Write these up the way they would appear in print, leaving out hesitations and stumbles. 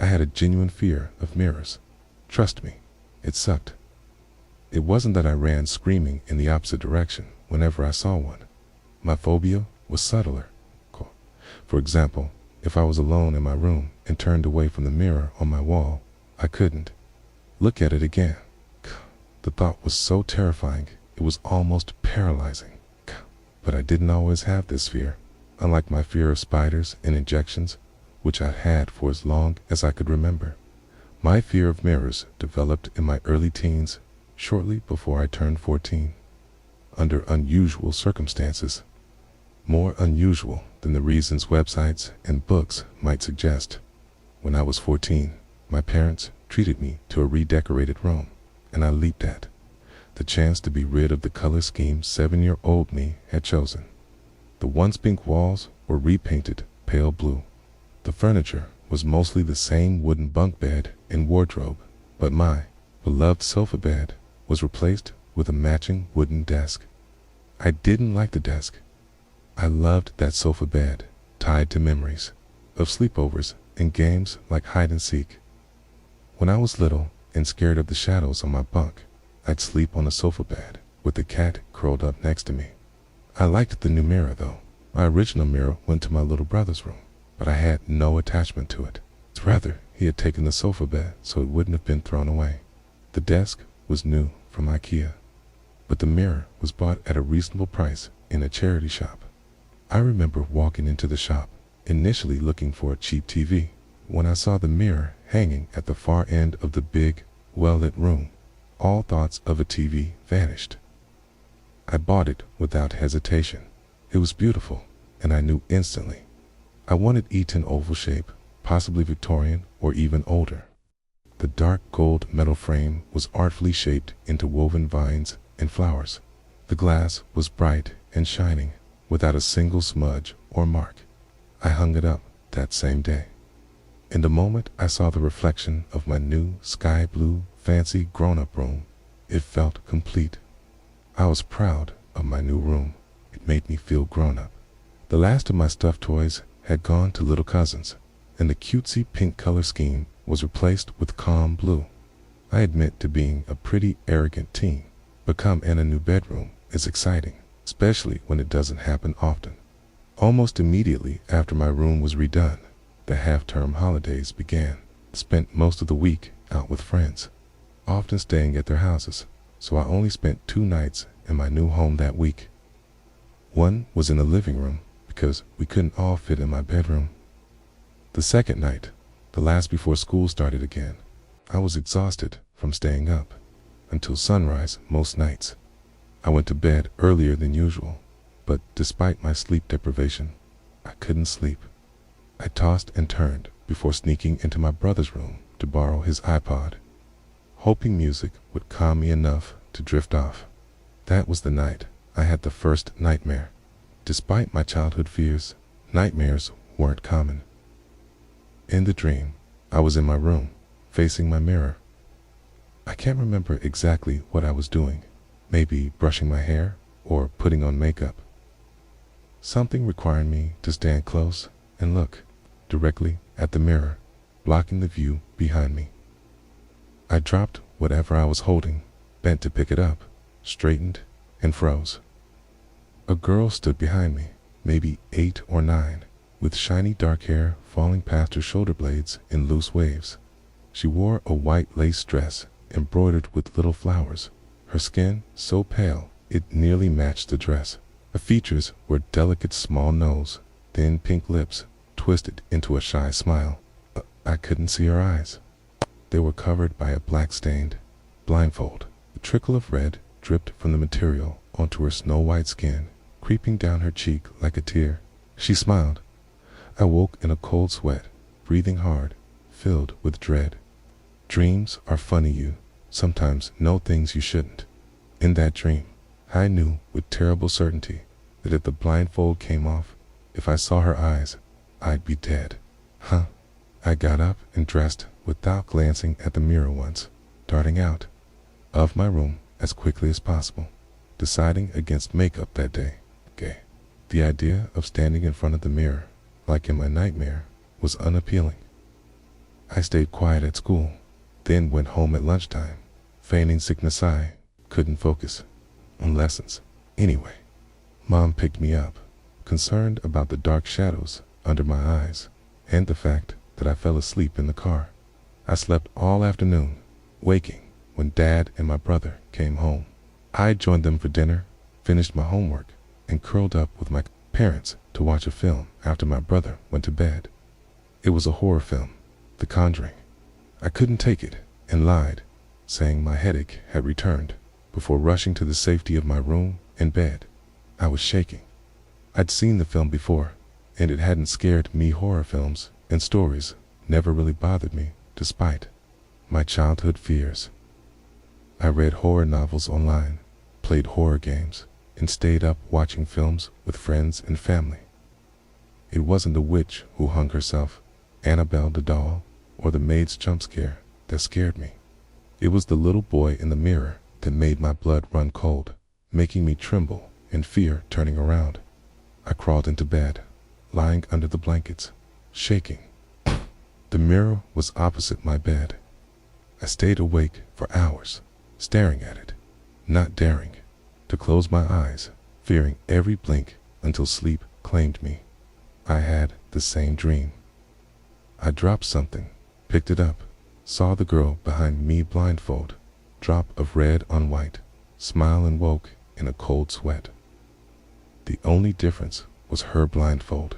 I had a genuine fear of mirrors. Trust me, it sucked. It wasn't that I ran screaming in the opposite direction whenever I saw one. My phobia was subtler. For example, if I was alone in my room and turned away from the mirror on my wall, I couldn't look at it again. The thought was so terrifying, it was almost paralyzing. But I didn't always have this fear. Unlike my fear of spiders and injections, which I'd had for as long as I could remember, my fear of mirrors developed in my early teens, shortly before I turned 14, under unusual circumstances. More unusual than the reasons websites and books might suggest. When I was 14, my parents treated me to a redecorated room, and I leaped at the chance to be rid of the color scheme 7-year-old me had chosen. The once pink walls were repainted pale blue. The furniture was mostly the same wooden bunk bed and wardrobe, but my beloved sofa bed was replaced with a matching wooden desk. I didn't like the desk. I loved that sofa bed, tied to memories of sleepovers and games like hide and seek. When I was little and scared of the shadows on my bunk, I'd sleep on the sofa bed with the cat curled up next to me. I liked the new mirror though. My original mirror went to my little brother's room, but I had no attachment to it. Rather, he had taken the sofa bed so it wouldn't have been thrown away. The desk was new from IKEA, but the mirror was bought at a reasonable price in a charity shop. I remember walking into the shop, initially looking for a cheap TV. When I saw the mirror hanging at the far end of the big, well-lit room, all thoughts of a TV vanished. I bought it without hesitation. It was beautiful, and I knew instantly. I wanted it in oval shape, possibly Victorian or even older. The dark gold metal frame was artfully shaped into woven vines and flowers. The glass was bright and shining, without a single smudge or mark. I hung it up that same day. In the moment I saw the reflection of my new sky blue fancy grown-up room, it felt complete. I was proud of my new room. It made me feel grown-up. The last of my stuffed toys had gone to little cousins, and the cutesy pink color scheme was replaced with calm blue. I admit to being a pretty arrogant teen, but coming in a new bedroom is exciting, especially when it doesn't happen often. Almost immediately after my room was redone, the half-term holidays began. I spent most of the week out with friends, often staying at their houses, so I only spent 2 nights in my new home that week. One was in the living room because we couldn't all fit in my bedroom. The second night, the last before school started again, I was exhausted from staying up until sunrise most nights. I went to bed earlier than usual, but despite my sleep deprivation, I couldn't sleep. I tossed and turned before sneaking into my brother's room to borrow his iPod, hoping music would calm me enough to drift off. That was the night I had the first nightmare. Despite my childhood fears, nightmares weren't common. In the dream, I was in my room, facing my mirror. I can't remember exactly what I was doing, maybe brushing my hair or putting on makeup. Something required me to stand close and look directly at the mirror, blocking the view behind me. I dropped whatever I was holding, bent to pick it up, straightened, and froze. A girl stood behind me, maybe 8 or 9, with shiny dark hair falling past her shoulder blades in loose waves. She wore a white lace dress embroidered with little flowers, her skin so pale it nearly matched the dress. Her features were a delicate small nose, thin pink lips twisted into a shy smile. I couldn't see her eyes. They were covered by a black-stained blindfold. A trickle of red dripped from the material onto her snow-white skin, creeping down her cheek like a tear. She smiled. I woke in a cold sweat, breathing hard, filled with dread. Dreams are funny. You sometimes know things you shouldn't. In that dream, I knew with terrible certainty that if the blindfold came off, if I saw her eyes, I'd be dead. I got up and dressed without glancing at the mirror once, darting out of my room as quickly as possible, deciding against makeup that day. The idea of standing in front of the mirror, like in my nightmare, was unappealing. I stayed quiet at school, then went home at lunchtime, feigning sickness. I couldn't focus on lessons. Anyway, Mom picked me up, concerned about the dark shadows under my eyes and the fact that I fell asleep in the car. I slept all afternoon, waking when Dad and my brother came home. I joined them for dinner, finished my homework, and curled up with my parents to watch a film after my brother went to bed. It was a horror film, The Conjuring. I couldn't take it and lied, saying my headache had returned before rushing to the safety of my room and bed. I was shaking. I'd seen the film before, and it hadn't scared me. Horror films and stories never really bothered me, despite my childhood fears. I read horror novels online, played horror games, and stayed up watching films with friends and family. It wasn't the witch who hung herself, Annabelle the doll, or the maid's jump scare that scared me. It was the little boy in the mirror that made my blood run cold, making me tremble in fear. Turning around, I crawled into bed, lying under the blankets, shaking. The mirror was opposite my bed. I stayed awake for hours, staring at it, not daring to close my eyes, fearing every blink until sleep claimed me. I had the same dream. I dropped something, picked it up, saw the girl behind me blindfold, drop of red on white, smile, and woke in a cold sweat. The only difference was her blindfold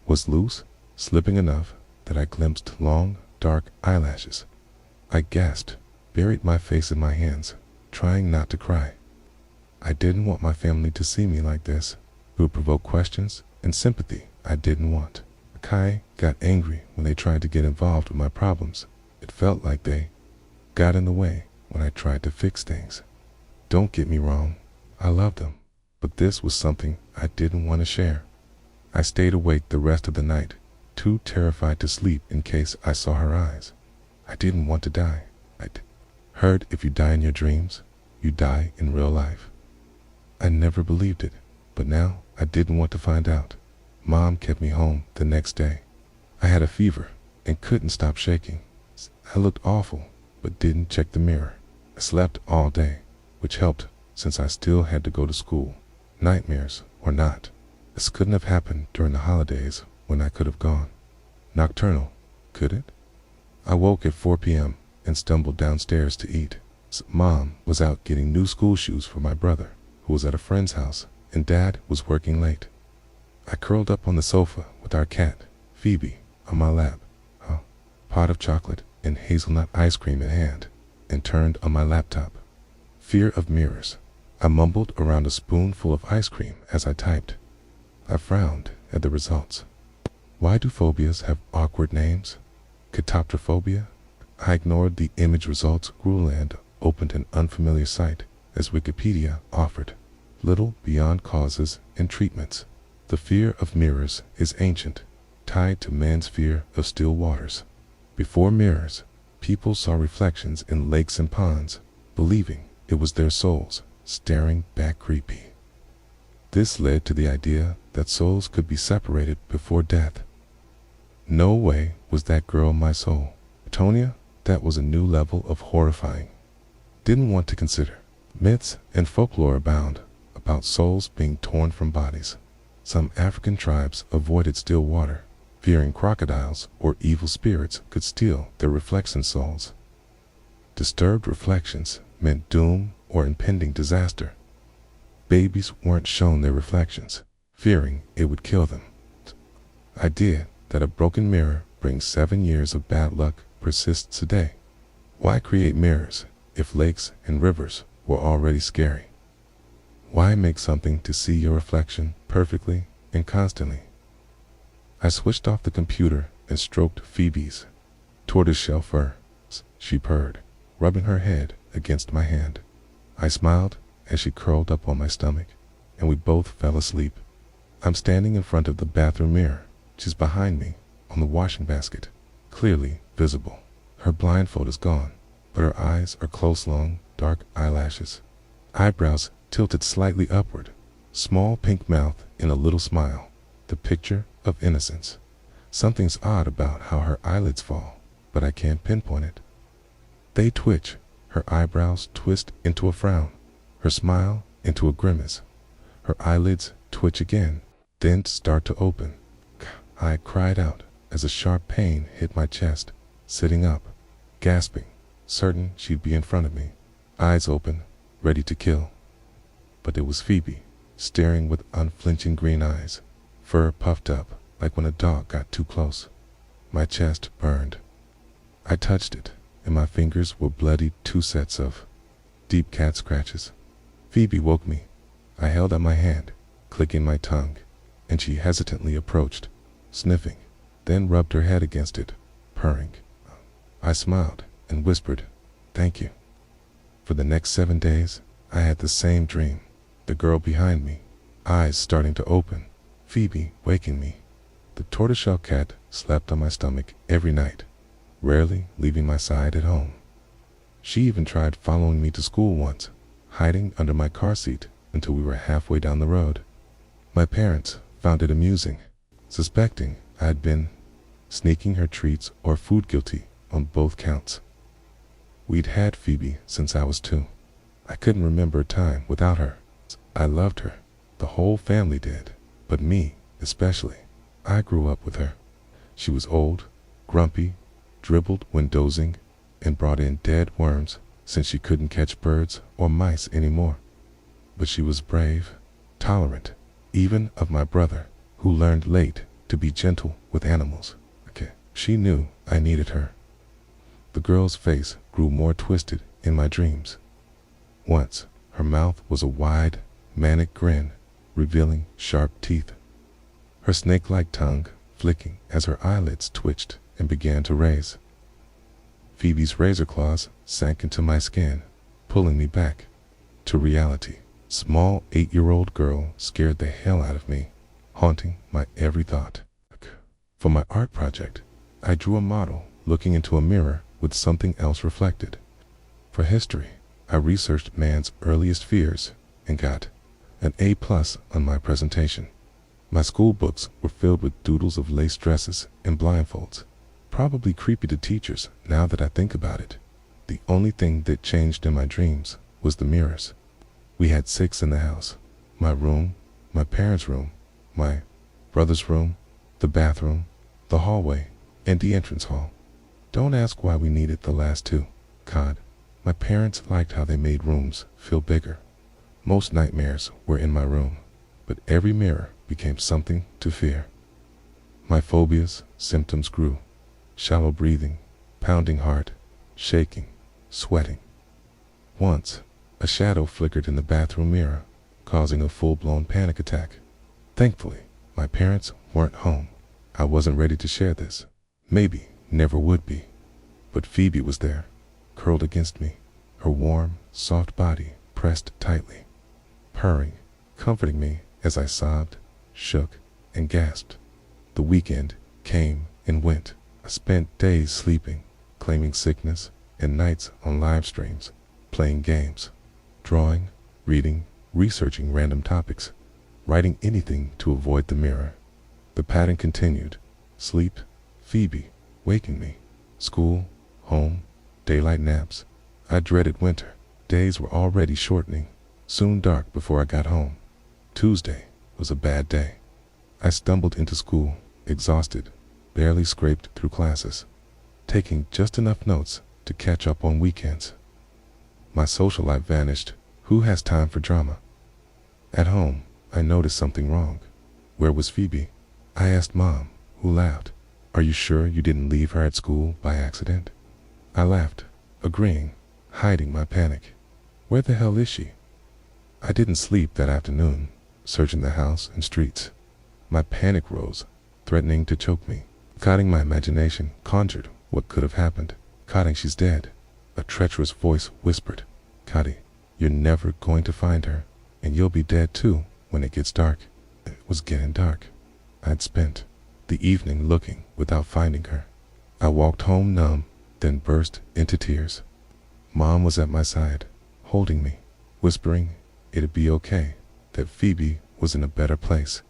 was loose, slipping enough that I glimpsed long, dark eyelashes. I gasped, buried my face in my hands, trying not to cry. I didn't want my family to see me like this. It would provoke questions and sympathy I didn't want. Kai got angry when they tried to get involved with my problems. It felt like they got in the way when I tried to fix things. Don't get me wrong, I loved them, but this was something I didn't want to share. I stayed awake the rest of the night, too terrified to sleep in case I saw her eyes. I didn't want to die. I'd heard if you die in your dreams, you die in real life. I never believed it, but now I didn't want to find out. Mom kept me home the next day. I had a fever and couldn't stop shaking. I looked awful, but didn't check the mirror. I slept all day, which helped since I still had to go to school. Nightmares or not, this couldn't have happened during the holidays when I could have gone nocturnal, could it? I woke at 4 p.m. and stumbled downstairs to eat. Mom was out getting new school shoes for my brother, who was at a friend's house, and Dad was working late. I curled up on the sofa with our cat, Phoebe, on my lap, a pot of chocolate and hazelnut ice cream in hand, and turned on my laptop. Fear of mirrors. I mumbled around a spoonful of ice cream as I typed. I frowned at the results. Why do phobias have awkward names? Catoptrophobia? I ignored the image results. Grueland opened an unfamiliar site as Wikipedia offered little beyond causes and treatments. The fear of mirrors is ancient, tied to man's fear of still waters. Before mirrors, people saw reflections in lakes and ponds, believing it was their souls staring back creepy. This led to the idea that souls could be separated before death. No way was that girl my soul. Tonya, that was a new level of horrifying. Didn't want to consider. Myths and folklore abound about souls being torn from bodies. Some African tribes avoided still water, fearing crocodiles or evil spirits could steal their reflection souls. Disturbed reflections meant doom or impending disaster. Babies weren't shown their reflections, fearing it would kill them. Idea that a broken mirror brings 7 years of bad luck persists today. Why create mirrors if lakes and rivers were already scary? Why make something to see your reflection perfectly and constantly? I switched off the computer and stroked Phoebe's tortoiseshell fur. She purred, rubbing her head against my hand. I smiled as she curled up on my stomach, and we both fell asleep. I'm standing in front of the bathroom mirror. She's behind me on the washing basket, clearly visible. Her blindfold is gone, but her eyes are close, long, dark eyelashes. Eyebrows tilted slightly upward, small pink mouth in a little smile, the picture of innocence. Something's odd about how her eyelids fall, but I can't pinpoint it. They twitch, her eyebrows twist into a frown, her smile into a grimace. Her eyelids twitch again, then start to open. I cried out as a sharp pain hit my chest, sitting up, gasping, certain she'd be in front of me, eyes open, ready to kill. But it was Phoebe, staring with unflinching green eyes, fur puffed up like when a dog got too close. My chest burned. I touched it, and my fingers were bloody 2 sets of deep cat scratches. Phoebe woke me. I held out my hand, clicking my tongue, and she hesitantly approached, sniffing, then rubbed her head against it, purring. I smiled and whispered, "Thank you." For the next 7 days, I had the same dream. The girl behind me, eyes starting to open, Phoebe waking me. The tortoiseshell cat slept on my stomach every night, rarely leaving my side at home. She even tried following me to school once, hiding under my car seat until we were halfway down the road. My parents found it amusing, suspecting I had been sneaking her treats or food guilty on both counts. We'd had Phoebe since I was 2. I couldn't remember a time without her. I loved her. The whole family did, but me especially. I grew up with her. She was old, grumpy, dribbled when dozing, and brought in dead worms since she couldn't catch birds or mice anymore. But she was brave, tolerant, even of my brother, who learned late to be gentle with animals. She knew I needed her. The girl's face grew more twisted in my dreams. Once, her mouth was a wide, manic grin, revealing sharp teeth. Her snake-like tongue flicking as her eyelids twitched and began to raise. Phoebe's razor claws sank into my skin, pulling me back to reality. Small 8-year-old girl scared the hell out of me, haunting my every thought. For my art project, I drew a model looking into a mirror with something else reflected. For history, I researched man's earliest fears and got an A+ on my presentation. My school books were filled with doodles of lace dresses and blindfolds, probably creepy to teachers now that I think about it. The only thing that changed in my dreams was the mirrors. We had 6 in the house: my room, my parents' room, my brother's room, the bathroom, the hallway, and the entrance hall. Don't ask why we needed the last 2. God, my parents liked how they made rooms feel bigger. Most nightmares were in my room, but every mirror became something to fear. My phobias' symptoms grew: shallow breathing, pounding heart, shaking, sweating. Once, a shadow flickered in the bathroom mirror, causing a full-blown panic attack. Thankfully, my parents weren't home. I wasn't ready to share this. Maybe never would be. But Phoebe was there, curled against me, her warm, soft body pressed tightly, purring, comforting me as I sobbed, shook, and gasped. The weekend came and went. I spent days sleeping, claiming sickness, and nights on live streams, playing games, drawing, reading, researching random topics, writing anything to avoid the mirror. The pattern continued: sleep, Phoebe, waking me, school, home, daylight naps. I dreaded winter. Days were already shortening, soon dark before I got home. Tuesday was a bad day. I stumbled into school, exhausted, barely scraped through classes, taking just enough notes to catch up on weekends. My social life vanished. Who has time for drama? At home, I noticed something wrong. Where was Phoebe? I asked Mom, who laughed. "Are you sure you didn't leave her at school by accident?" I laughed, agreeing, hiding my panic. Where the hell is she? I didn't sleep that afternoon, searching the house and streets. My panic rose, threatening to choke me. Cutting my imagination conjured what could have happened. Cutting, she's dead. A treacherous voice whispered, "Cuddy, you're never going to find her, and you'll be dead too when it gets dark." It was getting dark. I'd spent the evening looking without finding her. I walked home numb, then burst into tears. Mom was at my side, holding me, whispering it'd be okay, that Phoebe was in a better place,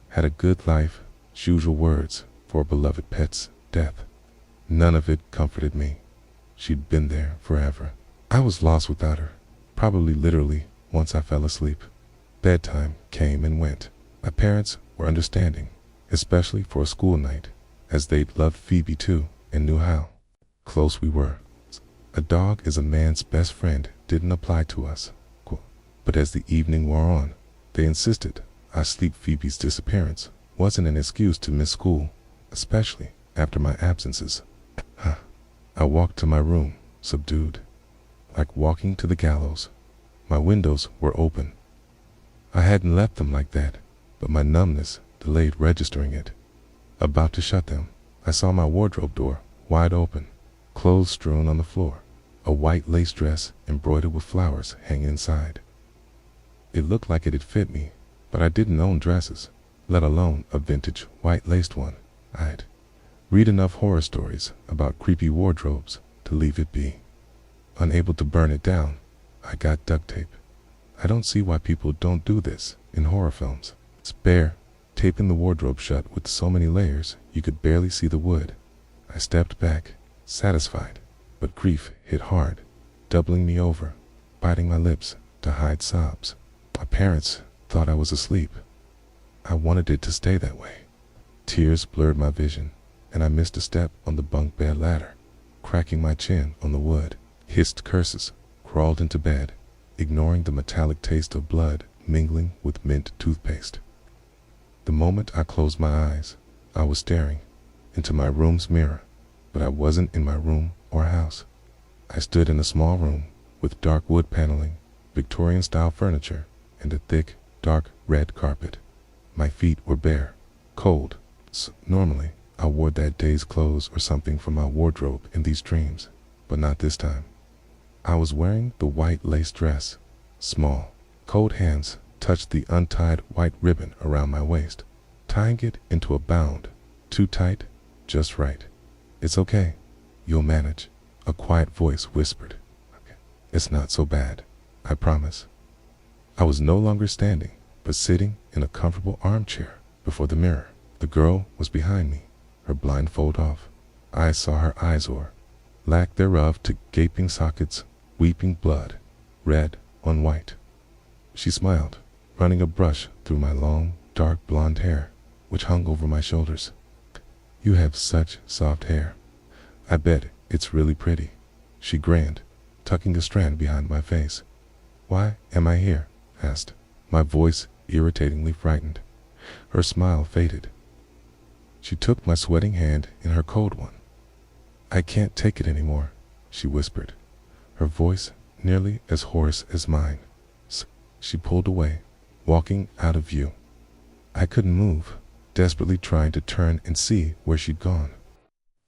had a good life, usual words for a beloved pet's death. None of it comforted me. She'd been there forever. I was lost without her, probably literally once I fell asleep. Bedtime came and went. My parents were understanding, especially for a school night, as they'd loved Phoebe too and knew how close we were. A dog is a man's best friend didn't apply to us. But as the evening wore on, they insisted I sleep. Phoebe's disappearance wasn't an excuse to miss school, especially after my absences. I walked to my room, subdued, like walking to the gallows. My windows were open. I hadn't left them like that, but my numbness delayed registering it. About to shut them, I saw my wardrobe door wide open, clothes strewn on the floor, a white lace dress embroidered with flowers hanging inside. It looked like it had fit me, but I didn't own dresses, let alone a vintage white-laced one. I'd read enough horror stories about creepy wardrobes to leave it be. Unable to burn it down, I got duct tape. I don't see why people don't do this in horror films. Spare, taping the wardrobe shut with so many layers you could barely see the wood. I stepped back, satisfied, but grief hit hard, doubling me over, biting my lips to hide sobs. My parents thought I was asleep. I wanted it to stay that way. Tears blurred my vision, and I missed a step on the bunk bed ladder, cracking my chin on the wood. Hissed curses, crawled into bed, ignoring the metallic taste of blood mingling with mint toothpaste. The moment I closed my eyes, I was staring into my room's mirror, but I wasn't in my room or house. I stood in a small room with dark wood paneling, Victorian-style furniture, and a thick, dark red carpet. My feet were bare, cold. Normally, I wore that day's clothes or something from my wardrobe in these dreams, but not this time. I was wearing the white lace dress. Small, cold hands touched the untied white ribbon around my waist, tying it into a bound. Too tight, just right. "It's okay. You'll manage," a quiet voice whispered. "It's not so bad, I promise." I was no longer standing, but sitting in a comfortable armchair before the mirror. The girl was behind me, her blindfold off. I saw her eyes, or lack thereof, to gaping sockets, weeping blood, red on white. She smiled, running a brush through my long, dark blonde hair, which hung over my shoulders. "You have such soft hair. I bet it's really pretty," she grinned, tucking a strand behind my face. "Why am I here?" asked, my voice irritatingly frightened. Her smile faded. She took my sweating hand in her cold one. "I can't take it anymore," she whispered, her voice nearly as hoarse as mine. She pulled away, walking out of view. I couldn't move, desperately trying to turn and see where she'd gone.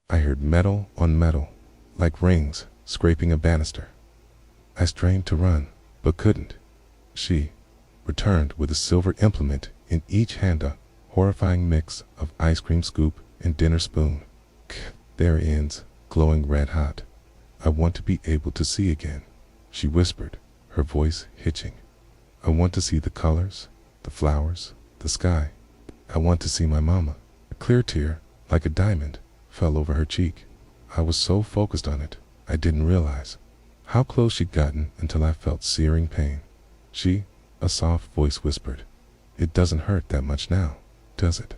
I heard metal on metal, like rings scraping a banister. I strained to run, but couldn't. She returned with a silver implement in each hand, a horrifying mix of ice cream scoop and dinner spoon. "There it ends, glowing red hot. I want to be able to see again," she whispered, her voice hitching. "I want to see the colors, the flowers, the sky. I want to see my mama." A clear tear, like a diamond, fell over her cheek. I was so focused on it, I didn't realize how close she'd gotten until I felt searing pain. A soft voice whispered, "It doesn't hurt that much now, does it?"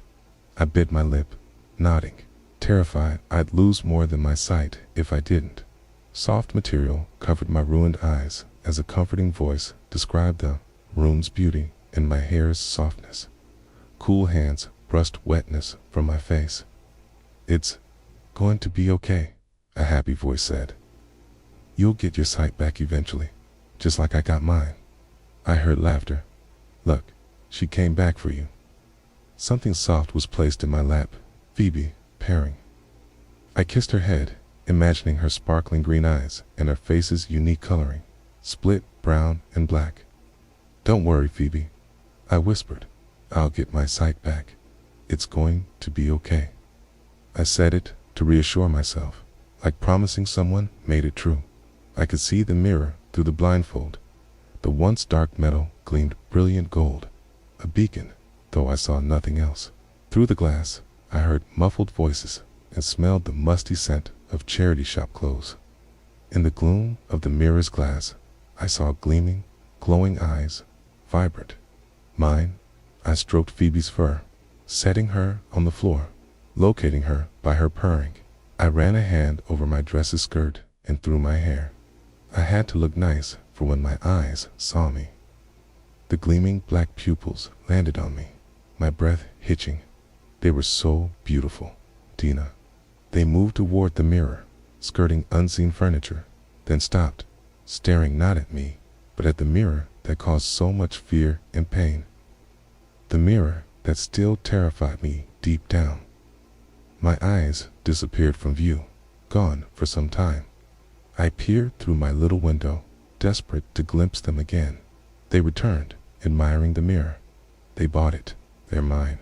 I bit my lip, nodding, terrified I'd lose more than my sight if I didn't. Soft material covered my ruined eyes as a comforting voice described the room's beauty and my hair's softness. Cool hands brushed wetness from my face. "It's going to be okay," a happy voice said. "You'll get your sight back eventually, just like I got mine." I heard laughter. "Look, she came back for you." Something soft was placed in my lap, Phoebe, purring. I kissed her head, imagining her sparkling green eyes and her face's unique coloring, split brown and black. "Don't worry, Phoebe," I whispered. "I'll get my sight back. It's going to be okay." I said it to reassure myself, like promising someone made it true. I could see the mirror through the blindfold. The once dark metal gleamed brilliant gold, a beacon, though I saw nothing else. Through the glass, I heard muffled voices, and smelled the musty scent of charity shop clothes. In the gloom of the mirror's glass, I saw gleaming, glowing eyes, vibrant. Mine. I stroked Phoebe's fur, setting her on the floor, locating her by her purring. I ran a hand over my dress's skirt and through my hair. I had to look nice for when my eyes saw me. The gleaming black pupils landed on me, my breath hitching. They were so beautiful, Dina. They moved toward the mirror, skirting unseen furniture, then stopped, staring not at me, but at the mirror that caused so much fear and pain. The mirror that still terrified me deep down. My eyes disappeared from view, gone for some time. I peered through my little window, desperate to glimpse them again. They returned, admiring the mirror. They bought it. They're mine.